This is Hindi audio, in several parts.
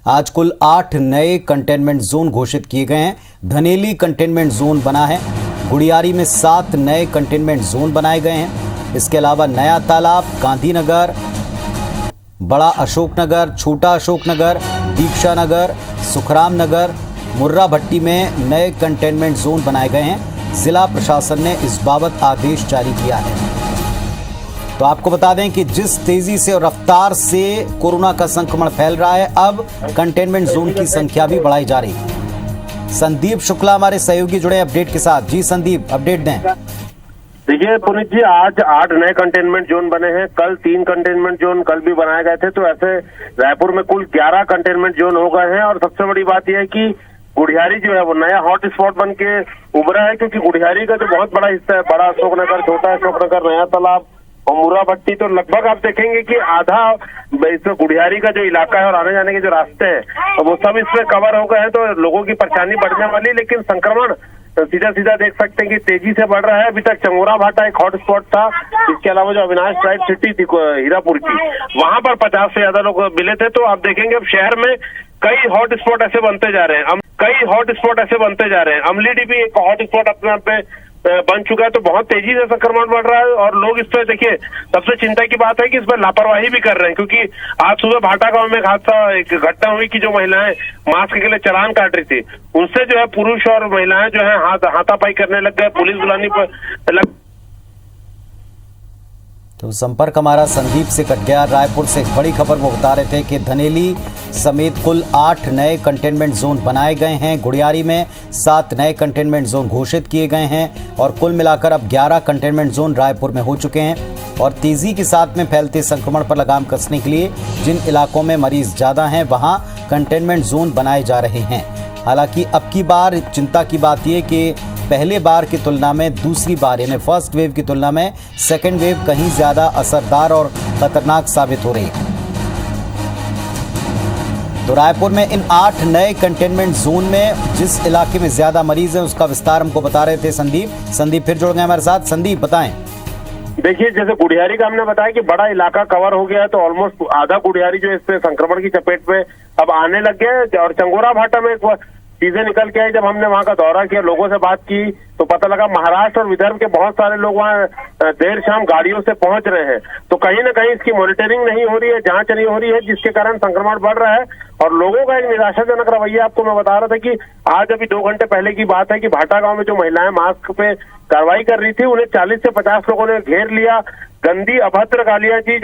आज कुल 8 नए कंटेनमेंट जोन घोषित किए गए हैं। धनेली कंटेनमेंट जोन बना है। गुड़ियारी में 7 नए कंटेनमेंट जोन बनाए गए हैं। इसके अलावा नया तालाब, गांधीनगर, बड़ा अशोकनगर, छोटा अशोकनगर, दीक्षा नगर, सुखराम नगर, मुर्रा भट्टी में नए कंटेनमेंट जोन बनाए गए हैं। जिला प्रशासन ने इस बाबत आदेश जारी किया है। तो आपको बता दें कि जिस तेजी से और रफ्तार से कोरोना का संक्रमण फैल रहा है, अब कंटेनमेंट जोन की संख्या भी बढ़ाई जा रही है। संदीप शुक्ला हमारे सहयोगी जुड़े अपडेट के साथ। जी संदीप, अपडेट दें। देखिए पुनीत जी, आज 8 नए कंटेनमेंट जोन बने हैं। कल 3 कंटेनमेंट जोन कल भी बनाए गए थे। तो ऐसे रायपुर में कुल 11 कंटेनमेंट जोन हो गए हैं। और सबसे बड़ी बात यह है कि गुड़ियारी जो है वो नया हॉट स्पॉट बन के उभरा है, क्योंकि गुड़ियारी का जो बहुत बड़ा हिस्सा है, बड़ा अशोकनगर, छोटा अशोकनगर, नया तालाब और मुर्रा भट्टी, तो लगभग आप देखेंगे कि आधा इसमें गुड़ियारी का जो इलाका है और आने जाने के जो रास्ते हैं तो वो सब इसमें कवर हो गए हैं। तो लोगों की परेशानी बढ़ने वाली, लेकिन संक्रमण सीधा सीधा देख सकते हैं कि तेजी से बढ़ रहा है। अभी तक चंगोरा भाटा एक हॉट स्पॉट था। इसके अलावा जो अविनाश राइट सिटी थी हीरापुर की, वहां पर 50 से ज्यादा लोग मिले थे। तो आप देखेंगे अब शहर में कई हॉट स्पॉट ऐसे बनते जा रहे हैं। अमलीडीह भी एक हॉट स्पॉट अपने आप में बन चुका है। तो बहुत तेजी से संक्रमण बढ़ रहा है और लोग इस पर, देखिए सबसे चिंता की बात है कि इस पर लापरवाही भी कर रहे हैं, क्योंकि आज सुबह भाटा गांव में एक घटना हुई कि जो महिलाएं मास्क के लिए चालान काट रही थी, उनसे जो है पुरुष और महिलाएं जो है हाथापाई करने लग गए, पुलिस बुलाने पर लग। तो संपर्क हमारा संदीप से कट गया। रायपुर से एक बड़ी खबर वो बता रहे थे कि धनेली समेत कुल 8 नए कंटेनमेंट जोन बनाए गए हैं। गुड़ियारी में 7 नए कंटेनमेंट जोन घोषित किए गए हैं और कुल मिलाकर अब 11 कंटेनमेंट जोन रायपुर में हो चुके हैं। और तेजी के साथ में फैलते संक्रमण पर लगाम कसने के लिए जिन इलाकों में मरीज ज्यादा हैं वहां कंटेनमेंट जोन बनाए जा रहे हैं। हालांकि अब की बार चिंता की बात यह कि पहले बार की तुलना में दूसरी बार यानी फर्स्ट वेव की तुलना में सेकेंड वेव कहीं ज्यादा असरदार और खतरनाक साबित हो रही है। तो रायपुर में इन 8 नए कंटेनमेंट जोन में जिस इलाके में ज्यादा मरीज हैं उसका विस्तार हमको बता रहे थे संदीप फिर जुड़ गए हमारे साथ। संदीप बताएं। देखिए, जैसे गुड़ियारी का हमने बताया कि बड़ा इलाका कवर हो गया है, तो ऑलमोस्ट आधा गुड़ियारी जो इससे संक्रमण की चपेट में अब आने लग गया है। और चंगोरा भाटा में चीजें निकल के आई। जब हमने वहां का दौरा किया, लोगों से बात की, तो पता लगा महाराष्ट्र और विदर्भ के बहुत सारे लोग वहां देर शाम गाड़ियों से पहुंच रहे हैं। तो कहीं ना कहीं इसकी मॉनिटरिंग नहीं हो रही है, जांच नहीं हो रही है, जिसके कारण संक्रमण बढ़ रहा है। और लोगों का एक निराशाजनक रवैया, आपको मैं बता रहा था कि आज अभी 2 घंटे पहले की बात है कि भाटा गांव में जो महिलाएं मास्क पे कार्रवाई कर रही थी, उन्हें 40 से 50 लोगों ने घेर लिया, गंदी अभद्र गालियां दी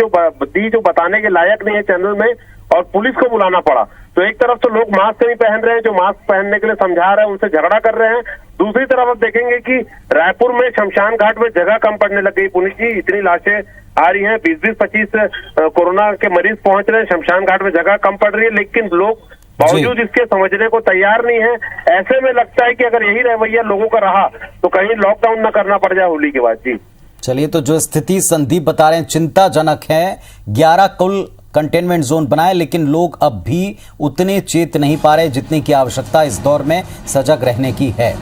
जो बताने के लायक नहीं है चैनल में, और पुलिस को बुलाना पड़ा। तो एक तरफ तो लोग मास्क नहीं पहन रहे हैं, जो मास्क पहनने के लिए समझा रहे हैं उनसे झगड़ा कर रहे हैं। दूसरी तरफ आप देखेंगे कि रायपुर में शमशान घाट में जगह कम पड़ने लग गई। पुनीत जी, इतनी लाशें आ रही हैं, 20-25 कोरोना के मरीज पहुंच रहे हैं, शमशान घाट में जगह कम पड़ रही है, लेकिन लोग बावजूद इसके समझने को तैयार नहीं है। ऐसे में लगता है कि अगर यही रवैया लोगों का रहा तो कहीं लॉकडाउन न करना पड़ जाए होली के बाद। जी चलिए, तो जो स्थिति संदीप बता रहे हैं चिंताजनक है। 11 कुल कंटेनमेंट जोन बनाए, लेकिन लोग अब भी उतने चेत नहीं पा रहे जितनी की आवश्यकता इस दौर में सजग रहने की है।